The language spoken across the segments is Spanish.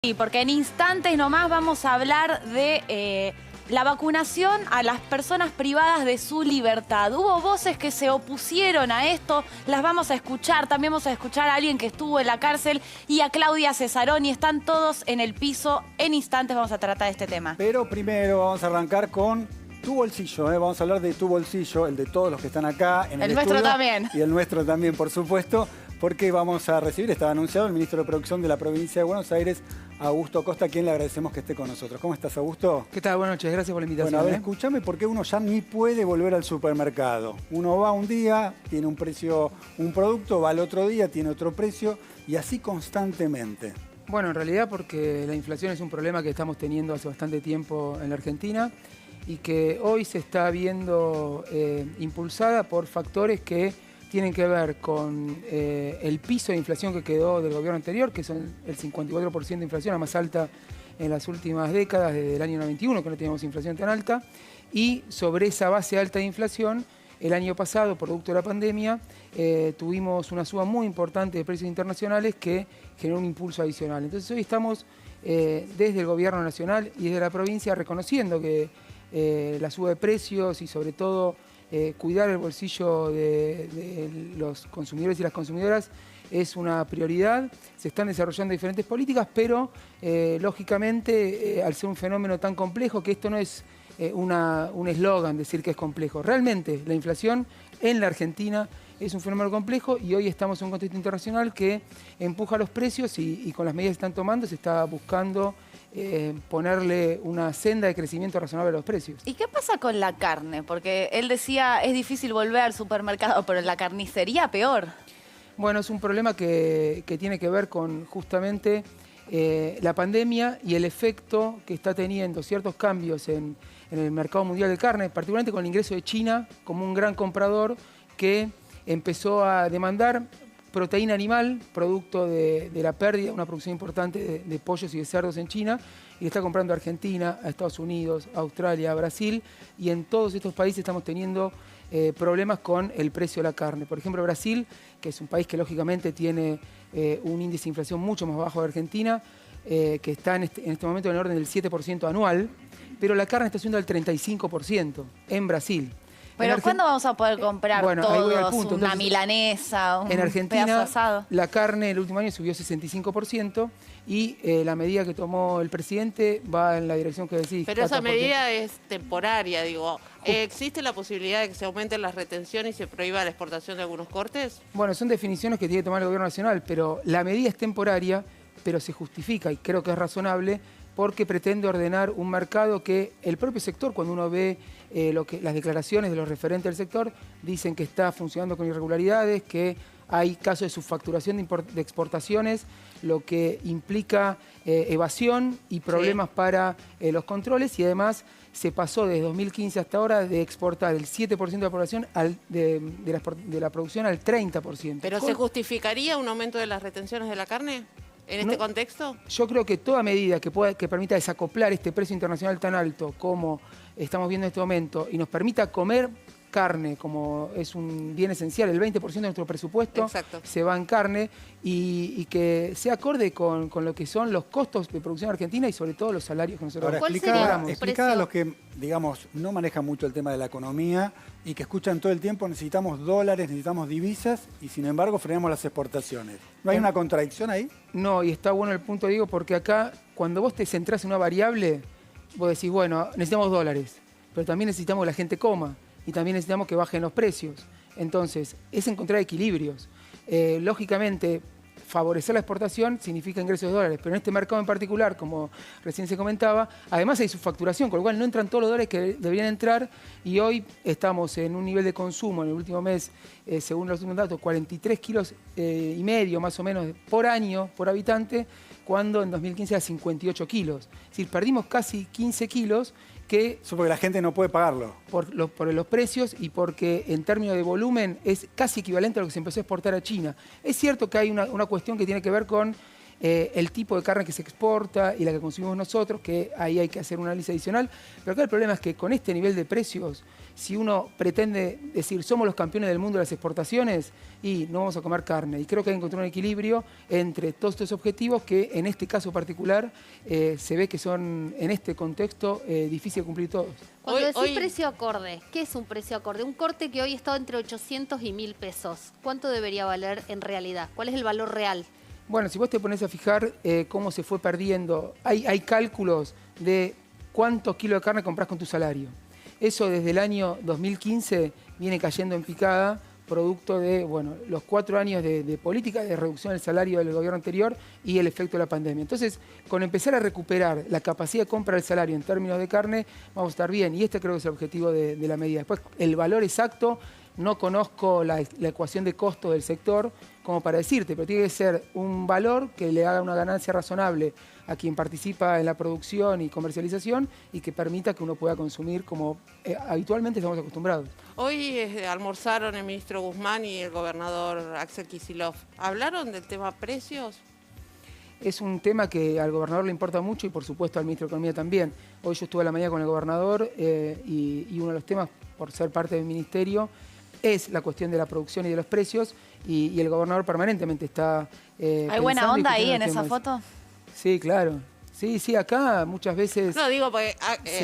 Sí, porque en instantes nomás vamos a hablar de la vacunación a las personas privadas de su libertad. Hubo voces que se opusieron a esto, las vamos a escuchar. También vamos a escuchar a alguien que estuvo en la cárcel y a Claudia Cesaroni. Están todos en el piso. En instantes vamos a tratar este tema. Pero primero vamos a arrancar con tu bolsillo, Vamos a hablar de tu bolsillo, el de todos los que están acá en el nuestro estudio. también. Y el nuestro también, por supuesto, porque vamos a recibir, estaba anunciado, el ministro de Producción de la provincia de Buenos Aires, Augusto Costa, a quien le agradecemos que esté con nosotros. ¿Cómo estás, Augusto? ¿Qué tal? Buenas noches, gracias por la invitación. Bueno, a ver, escúchame, porque uno ya ni puede volver al supermercado. Uno va un día, tiene un precio, un producto, va al otro día, tiene otro precio, y así constantemente. Bueno, en realidad porque la inflación es un problema que estamos teniendo hace bastante tiempo en la Argentina y que hoy se está viendo impulsada por factores que tienen que ver con el piso de inflación que quedó del gobierno anterior, que son el 54% de inflación, la más alta en las últimas décadas, desde el año 91, que no teníamos inflación tan alta, y sobre esa base alta de inflación, el año pasado, producto de la pandemia, tuvimos una suba muy importante de precios internacionales que generó un impulso adicional. Entonces hoy estamos desde el gobierno nacional y desde la provincia reconociendo que la suba de precios y sobre todo cuidar el bolsillo de los consumidores y las consumidoras es una prioridad. Se están desarrollando diferentes políticas, pero lógicamente al ser un fenómeno tan complejo, que esto no es un eslogan decir que es complejo. Realmente la inflación en la Argentina es un fenómeno complejo y hoy estamos en un contexto internacional que empuja los precios y con las medidas que están tomando se está buscando ponerle una senda de crecimiento razonable a los precios. ¿Y qué pasa con la carne? Porque él decía, es difícil volver al supermercado, pero en la carnicería peor. Bueno, es un problema que tiene que ver con justamente la pandemia y el efecto que está teniendo ciertos cambios en el mercado mundial de carne, particularmente con el ingreso de China como un gran comprador que empezó a demandar proteína animal, producto de la pérdida de una producción importante de pollos y de cerdos en China, y le está comprando a Argentina, a Estados Unidos, a Australia, a Brasil, y en todos estos países estamos teniendo problemas con el precio de la carne. Por ejemplo, Brasil, que es un país que lógicamente tiene un índice de inflación mucho más bajo de Argentina, que está en este momento en el orden del 7% anual, pero la carne está subiendo al 35% en Brasil. Pero ¿cuándo vamos a poder comprar todos una milanesa, un pedazo asado? La carne el último año subió 65% y la medida que tomó el presidente va en la dirección que decís. Pero esa medida es temporaria, digo. ¿Existe la posibilidad de que se aumenten las retenciones y se prohíba la exportación de algunos cortes? Bueno, son definiciones que tiene que tomar el gobierno nacional, pero la medida es temporaria, pero se justifica y creo que es razonable porque pretende ordenar un mercado que el propio sector, cuando uno ve las declaraciones de los referentes del sector, dicen que está funcionando con irregularidades, que hay casos de subfacturación de exportaciones, lo que implica evasión y problemas para los controles, y además se pasó desde 2015 hasta ahora de exportar el 7% de la población de la producción al 30%. ¿Pero se justificaría un aumento de las retenciones de la carne? ¿En este contexto? Yo creo que toda medida que permita desacoplar este precio internacional tan alto como estamos viendo en este momento y nos permita comer carne como es un bien esencial, el 20% de nuestro presupuesto se va en carne y que sea acorde con lo que son los costos de producción argentina y sobre todo los salarios que nosotros cobramos. Explicar a los que, digamos, no manejan mucho el tema de la economía y que escuchan todo el tiempo necesitamos dólares, necesitamos divisas y sin embargo frenamos las exportaciones. ¿No hay una contradicción ahí? No, y está bueno el punto, digo, porque acá cuando vos te centrás en una variable, vos decís, bueno, necesitamos dólares, pero también necesitamos que la gente coma. Y también necesitamos que bajen los precios. Entonces, es encontrar equilibrios. Lógicamente, favorecer la exportación significa ingresos de dólares, pero en este mercado en particular, como recién se comentaba, además hay subfacturación, con lo cual no entran todos los dólares que deberían entrar y hoy estamos en un nivel de consumo en el último mes, según los últimos datos, 43 kilos y medio más o menos por año, por habitante, cuando en 2015 era 58 kilos. Es decir, perdimos casi 15 kilos que... Eso porque la gente no puede pagarlo. Por los precios y porque en términos de volumen es casi equivalente a lo que se empezó a exportar a China. Es cierto que hay una cuestión que tiene que ver con el tipo de carne que se exporta y la que consumimos nosotros, que ahí hay que hacer un análisis adicional. Pero acá el problema es que con este nivel de precios, si uno pretende decir somos los campeones del mundo de las exportaciones y no vamos a comer carne. Y creo que hay que encontrar un equilibrio entre todos estos objetivos que en este caso particular se ve que son en este contexto difíciles de cumplir todos. Cuando decís precio acorde, ¿qué es un precio acorde? Un corte que hoy está entre 800 y 1.000 pesos. ¿Cuánto debería valer en realidad? ¿Cuál es el valor real? Bueno, si vos te pones a fijar cómo se fue perdiendo, hay cálculos de cuántos kilos de carne comprás con tu salario. Eso desde el año 2015 viene cayendo en picada, producto de los 4 años de política de reducción del salario del gobierno anterior y el efecto de la pandemia. Entonces, con empezar a recuperar la capacidad de compra del salario en términos de carne, vamos a estar bien. Y este creo que es el objetivo de la medida. Después, el valor exacto, no conozco la ecuación de costo del sector como para decirte, pero tiene que ser un valor que le haga una ganancia razonable a quien participa en la producción y comercialización y que permita que uno pueda consumir como habitualmente estamos acostumbrados. Hoy almorzaron el ministro Guzmán y el gobernador Axel Kicillof. ¿Hablaron del tema precios? Es un tema que al gobernador le importa mucho y por supuesto al ministro de Economía también. Hoy yo estuve a la mañana con el gobernador y uno de los temas, por ser parte del ministerio, es la cuestión de la producción y de los precios y el gobernador permanentemente está ¿Hay buena onda ahí en esa foto? Sí, claro. Sí, acá muchas veces... No, digo, porque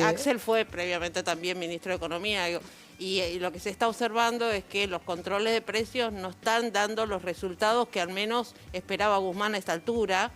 Axel fue previamente también ministro de Economía, digo, y lo que se está observando es que los controles de precios no están dando los resultados que al menos esperaba Guzmán a esta altura.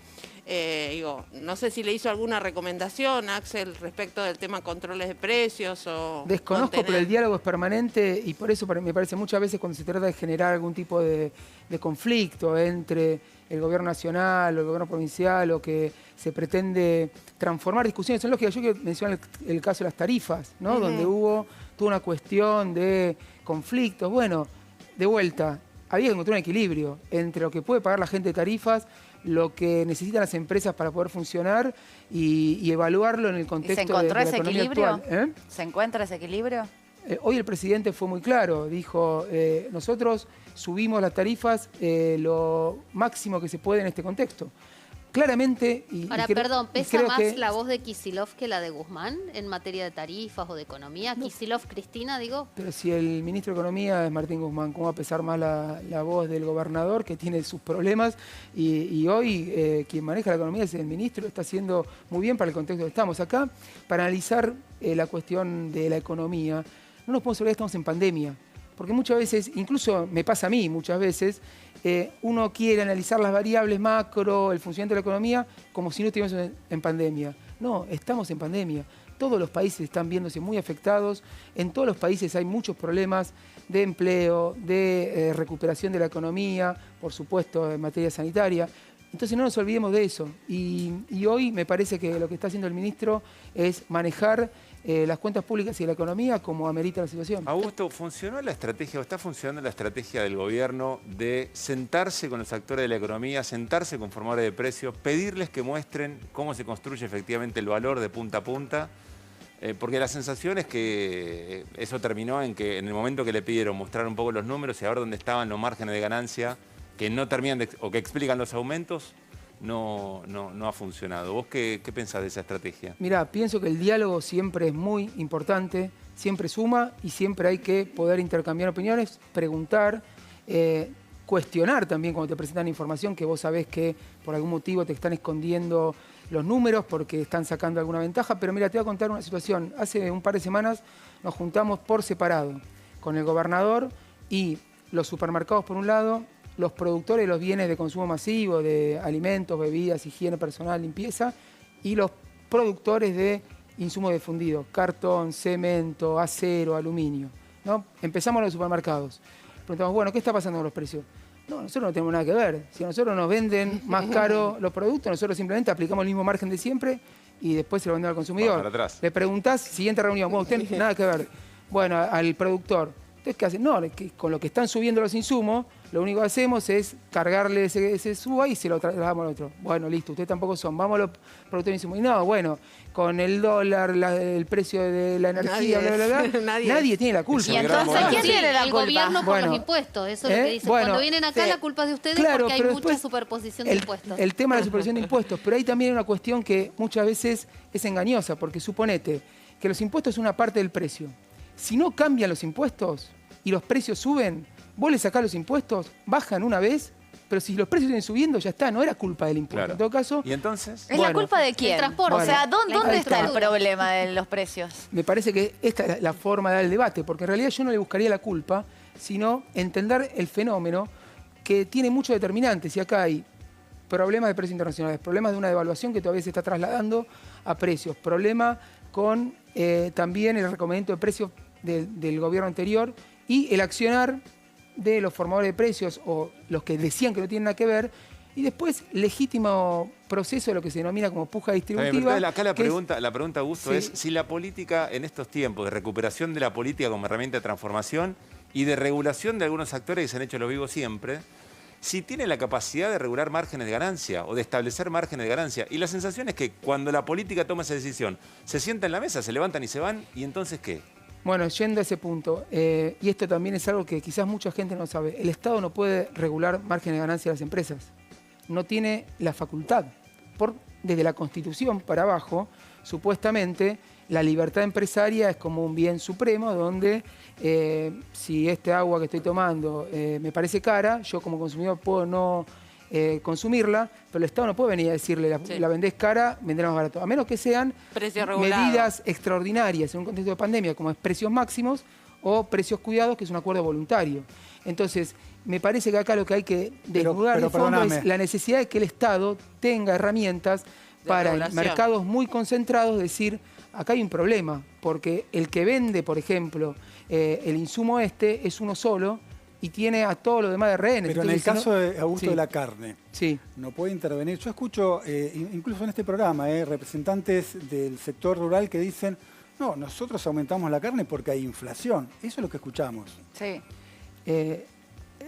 No sé si le hizo alguna recomendación a Axel respecto del tema controles de precios o... Desconozco, pero el diálogo es permanente y por eso me parece muchas veces cuando se trata de generar algún tipo de conflicto entre el gobierno nacional o el gobierno provincial o que se pretende transformar discusiones son lógicas. Yo quiero mencionar el caso de las tarifas, ¿no? Donde hubo toda una cuestión de conflictos. Bueno, de vuelta, había que encontrar un equilibrio entre lo que puede pagar la gente de tarifas, lo que necesitan las empresas para poder funcionar y evaluarlo en el contexto de la economía actual. ¿Se encuentra ese equilibrio? Hoy el presidente fue muy claro, dijo, nosotros subimos las tarifas lo máximo que se puede en este contexto. Claramente... Ahora, perdón, ¿pesa más la voz de Kicillof que la de Guzmán en materia de tarifas o de economía? No. Kicillof, Cristina, digo. Pero si el ministro de Economía es Martín Guzmán, ¿cómo va a pesar más la voz del gobernador que tiene sus problemas? Y hoy quien maneja la economía es el ministro, lo está haciendo muy bien para el contexto que estamos acá. Para analizar la cuestión de la economía, no nos podemos olvidar que estamos en pandemia. Porque muchas veces, incluso me pasa a mí muchas veces, uno quiere analizar las variables macro, el funcionamiento de la economía, como si no estuviéramos en pandemia. No, estamos en pandemia. Todos los países están viéndose muy afectados. En todos los países hay muchos problemas de empleo, de recuperación de la economía, por supuesto, en materia sanitaria. Entonces no nos olvidemos de eso. Y hoy me parece que lo que está haciendo el ministro es manejar las cuentas públicas y la economía como amerita la situación. Augusto, ¿funcionó la estrategia o está funcionando la estrategia del gobierno de sentarse con los actores de la economía, sentarse con formadores de precios, pedirles que muestren cómo se construye efectivamente el valor de punta a punta? Porque la sensación es que eso terminó en que en el momento que le pidieron mostrar un poco los números y a ver dónde estaban los márgenes de ganancia que no terminan o que explican los aumentos, no ha funcionado. ¿Vos qué pensás de esa estrategia? Mirá, pienso que el diálogo siempre es muy importante, siempre suma y siempre hay que poder intercambiar opiniones, preguntar, cuestionar también cuando te presentan información que vos sabés que por algún motivo te están escondiendo los números porque están sacando alguna ventaja. Pero mira, te voy a contar una situación. Hace un par de semanas nos juntamos por separado con el gobernador y los supermercados por un lado, los productores de los bienes de consumo masivo, de alimentos, bebidas, higiene personal, limpieza, y los productores de insumos de fundido, cartón, cemento, acero, aluminio, ¿no? Empezamos en los supermercados. Preguntamos, bueno, ¿qué está pasando con los precios? No, nosotros no tenemos nada que ver. Si a nosotros nos venden más caro los productos, nosotros simplemente aplicamos el mismo margen de siempre y después se lo vendemos al consumidor. Para atrás. Le preguntás, siguiente reunión, bueno, usted nada que ver. Bueno, al productor, ¿ustedes qué hacen? No, con lo que están subiendo los insumos, Lo único que hacemos es cargarle ese suba y se lo trasladamos al otro. Bueno, listo, ustedes tampoco son. Vamos a los productores insumos. Y no, bueno, con el dólar, el precio de la energía, nadie tiene la culpa. Y entonces, ¿quién tiene la el culpa? gobierno por Bueno, los impuestos. Eso es lo que dicen. bueno, Cuando vienen acá, sí. la culpa es de ustedes Claro, porque hay pero mucha después superposición de impuestos. El tema de la superposición de impuestos, pero hay también una cuestión que muchas veces es engañosa, porque suponete que los impuestos son una parte del precio. Si no cambian los impuestos y los precios suben, vos le sacás los impuestos, bajan una vez, pero si los precios siguen subiendo, ya está, no era culpa del impuesto. Claro. En todo caso, ¿Y entonces? ¿Es la Bueno, culpa de quién? el transporte. O sea, ¿dónde Bueno, está el ahí está. problema de los precios? me parece que esta es la forma de dar el debate, porque en realidad yo no le buscaría la culpa, sino entender el fenómeno que tiene muchos determinantes. Y acá hay problemas de precios internacionales, problemas de una devaluación que todavía se está trasladando a precios, problema con también el recomendamiento de precios del gobierno anterior y el accionar de los formadores de precios o los que decían que no tienen nada que ver, y después legítimo proceso de lo que se denomina como puja Está bien, distributiva. pero acá la que es- pregunta, Augusto, Sí. es si la política en estos tiempos de recuperación de la política como herramienta de transformación y de regulación de algunos actores que se han hecho los vivos siempre, si tiene la capacidad de regular márgenes de ganancia o de establecer márgenes de ganancia. Y la sensación es que cuando la política toma esa decisión, se sienta en la mesa, se levantan y se van, ¿y entonces qué? Bueno, yendo a ese punto, y esto también es algo que quizás mucha gente no sabe, el Estado no puede regular márgenes de ganancia de las empresas. No tiene la facultad. Desde la Constitución para abajo, supuestamente, la libertad empresaria es como un bien supremo donde si este agua que estoy tomando me parece cara, yo como consumidor puedo no consumirla, pero el Estado no puede venir a decirle la vendés cara, vendrá más barato. A menos que sean Precio regulado. medidas extraordinarias en un contexto de pandemia, como es precios máximos o precios cuidados, que es un acuerdo voluntario. Entonces, me parece que acá lo que hay que desnudar pero de fondo perdóname. es la necesidad de que el Estado tenga herramientas para en regulación. mercados muy concentrados decir, acá hay un problema, porque el que vende, por ejemplo, el insumo es uno solo y tiene a todo lo demás de rehenes. Pero en el Entonces, caso ¿no? de Augusto Sí. de la carne, Sí. no puede intervenir. Yo escucho, incluso en este programa, representantes del sector rural que dicen, no, nosotros aumentamos la carne porque hay inflación. Eso es lo que escuchamos. Sí.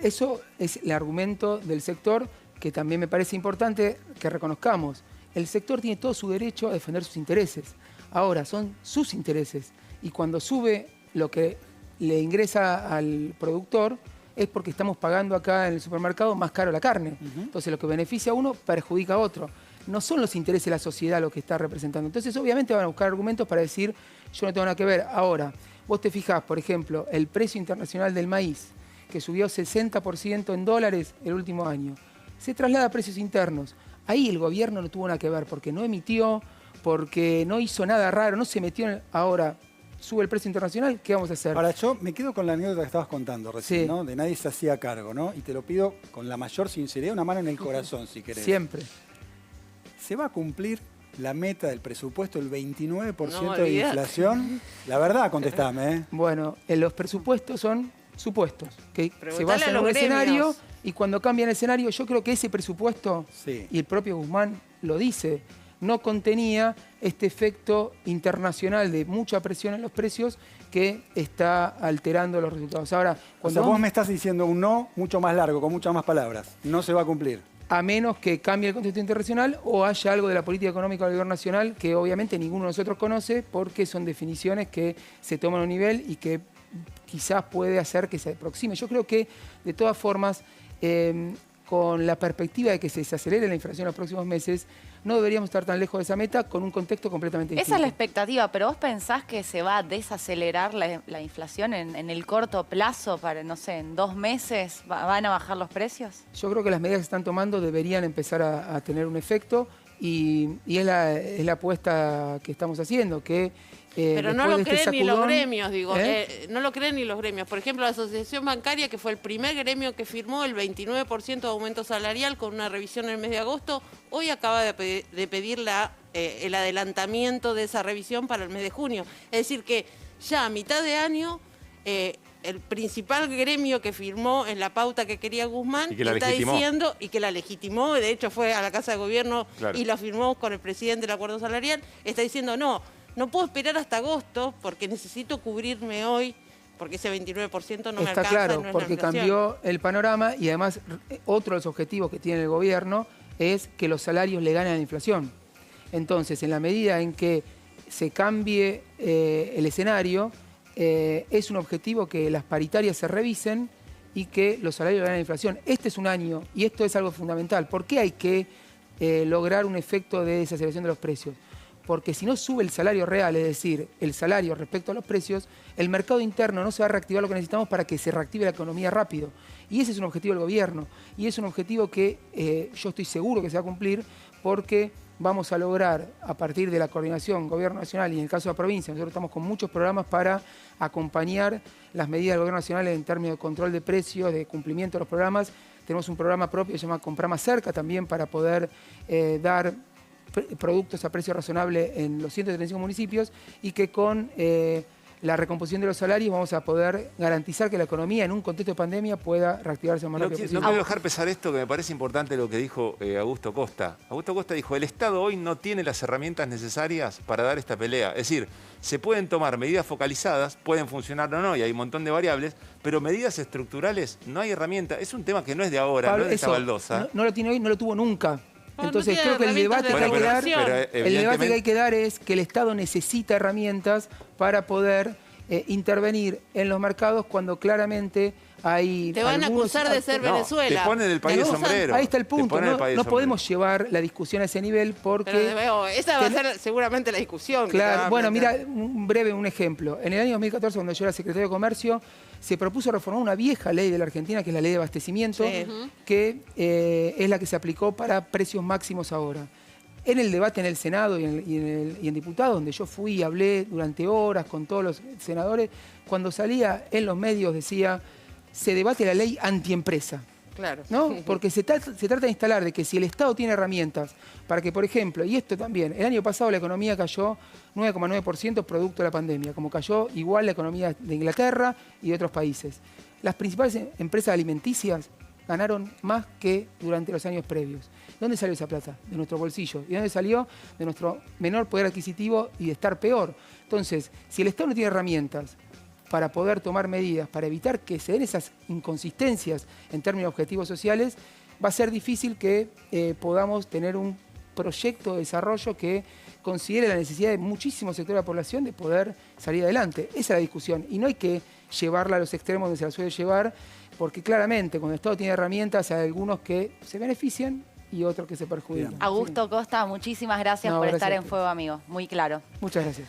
Eso es el argumento del sector que también me parece importante que reconozcamos. El sector tiene todo su derecho a defender sus intereses. Ahora, son sus intereses. Y cuando sube lo que le ingresa al productor, es porque estamos pagando acá en el supermercado más caro la carne. Entonces, lo que beneficia a uno perjudica a otro. No son los intereses de la sociedad lo que está representando. Entonces, obviamente van a buscar argumentos para decir, yo no tengo nada que ver. Ahora, vos te fijás, por ejemplo, el precio internacional del maíz, que subió 60% en dólares el último año, se traslada a precios internos. Ahí el gobierno no tuvo nada que ver, porque no emitió, porque no hizo nada raro, no se metió en... Ahora, sube el precio internacional, ¿qué vamos a hacer? Ahora, yo me quedo con la anécdota que estabas contando recién, Sí. ¿no? De nadie se hacía cargo, ¿no? Y te lo pido con la mayor sinceridad, una mano en el corazón, si querés. Siempre. ¿Se va a cumplir la meta del presupuesto, el 29% No, de olvidate. inflación? La verdad, contestame, ¿eh? Bueno, los presupuestos son supuestos, que se Preguntale basan a en los un gremios. escenario y cuando cambian el escenario, yo creo que ese presupuesto, Sí. y el propio Guzmán lo dice, no contenía este efecto internacional de mucha presión en los precios que está alterando los resultados. Ahora, O cuando sea, vos me estás diciendo un no mucho más largo, con muchas más palabras. No se va a cumplir. a menos que cambie el contexto internacional o haya algo de la política económica del gobierno nacional que obviamente ninguno de nosotros conoce porque son definiciones que se toman a un nivel y que quizás puede hacer que se aproxime. Yo creo que, de todas formas, con la perspectiva de que se desacelere la inflación en los próximos meses, no deberíamos estar tan lejos de esa meta con un contexto completamente distinto. Esa es la expectativa, pero ¿vos pensás que se va a desacelerar la inflación en el corto plazo? Para, no sé, en 2 meses van a bajar los precios. Yo creo que las medidas que se están tomando deberían empezar a tener un efecto y es la apuesta que estamos haciendo, que Pero no después lo de este creen ni los sacudón, gremios, digo. ¿eh? No lo creen ni los gremios. Por ejemplo, la Asociación Bancaria, que fue el primer gremio que firmó el 29% de aumento salarial con una revisión en el mes de agosto, hoy acaba de pedir el adelantamiento de esa revisión para el mes de junio. Es decir, que ya a mitad de año... el principal gremio que firmó en la pauta que quería Guzmán Y que la está legitimó. diciendo, y que la legitimó, de hecho fue a la Casa de Gobierno Claro. y lo firmó con el presidente del acuerdo salarial, está diciendo no puedo esperar hasta agosto porque necesito cubrirme hoy porque ese 29% no me Está alcanza. claro, no es la porque inflación. cambió el panorama y además otro de los objetivos que tiene el gobierno es que los salarios le ganen a la inflación. Entonces, en la medida en que se cambie el escenario, es un objetivo que las paritarias se revisen y que los salarios le ganen a la inflación. Este es un año y esto es algo fundamental. ¿Por qué hay que lograr un efecto de desaceleración de los precios? Porque si no sube el salario real, es decir, el salario respecto a los precios, el mercado interno no se va a reactivar lo que necesitamos para que se reactive la economía rápido. Y ese es un objetivo del gobierno. Y es un objetivo que yo estoy seguro que se va a cumplir porque vamos a lograr, a partir de la coordinación Gobierno Nacional y en el caso de la provincia, nosotros estamos con muchos programas para acompañar las medidas del Gobierno Nacional en términos de control de precios, de cumplimiento de los programas. Tenemos un programa propio que se llama Comprá Más Cerca también para poder dar productos a precio razonable en los 135 municipios y que con la recomposición de los salarios vamos a poder garantizar que la economía en un contexto de pandemia pueda reactivarse lo más rápido posible. No quiero dejar pesar esto, que me parece importante lo que dijo Augusto Costa. Augusto Costa dijo, el Estado hoy no tiene las herramientas necesarias para dar esta pelea. Es decir, se pueden tomar medidas focalizadas, pueden funcionar o no, y hay un montón de variables, pero medidas estructurales no hay herramientas. Es un tema que no es de ahora, Pablo, no es de esta eso, baldosa. no lo tiene hoy, no lo tuvo nunca. Entonces no tiene creo que el debate que hay que dar, el debate que hay que dar es que el Estado necesita herramientas para poder intervenir en los mercados cuando claramente hay Te van a acusar de ser Venezuela. Te ponen el país de sombrero. Ahí está el punto. No podemos llevar la discusión a ese nivel porque... Pero esa va a ser seguramente la discusión. Claro, bueno, mira, un ejemplo. En el año 2014, cuando yo era secretario de Comercio, se propuso reformar una vieja ley de la Argentina, que es la ley de abastecimiento, que es la que se aplicó para precios máximos ahora. En el debate en el Senado y en diputados, donde yo fui y hablé durante horas con todos los senadores, cuando salía en los medios decía, se debate la ley antiempresa. Claro. ¿No? Porque se trata de instalar de que si el Estado tiene herramientas para que, por ejemplo, y esto también, el año pasado la economía cayó 9,9% producto de la pandemia, como cayó igual la economía de Inglaterra y de otros países. Las principales empresas alimenticias ganaron más que durante los años previos. ¿Dónde salió esa plata? De nuestro bolsillo. ¿Y dónde salió? De nuestro menor poder adquisitivo y de estar peor. Entonces, si el Estado no tiene herramientas para poder tomar medidas, para evitar que se den esas inconsistencias en términos de objetivos sociales, va a ser difícil que podamos tener un proyecto de desarrollo que considere la necesidad de muchísimos sectores de la población de poder salir adelante. Esa es la discusión. Y no hay que llevarla a los extremos donde se la suele llevar, porque claramente cuando el Estado tiene herramientas hay algunos que se benefician y otros que se perjudican. Augusto Costa, muchísimas gracias por estar en Fuego Amigo. Muy claro. Muchas gracias.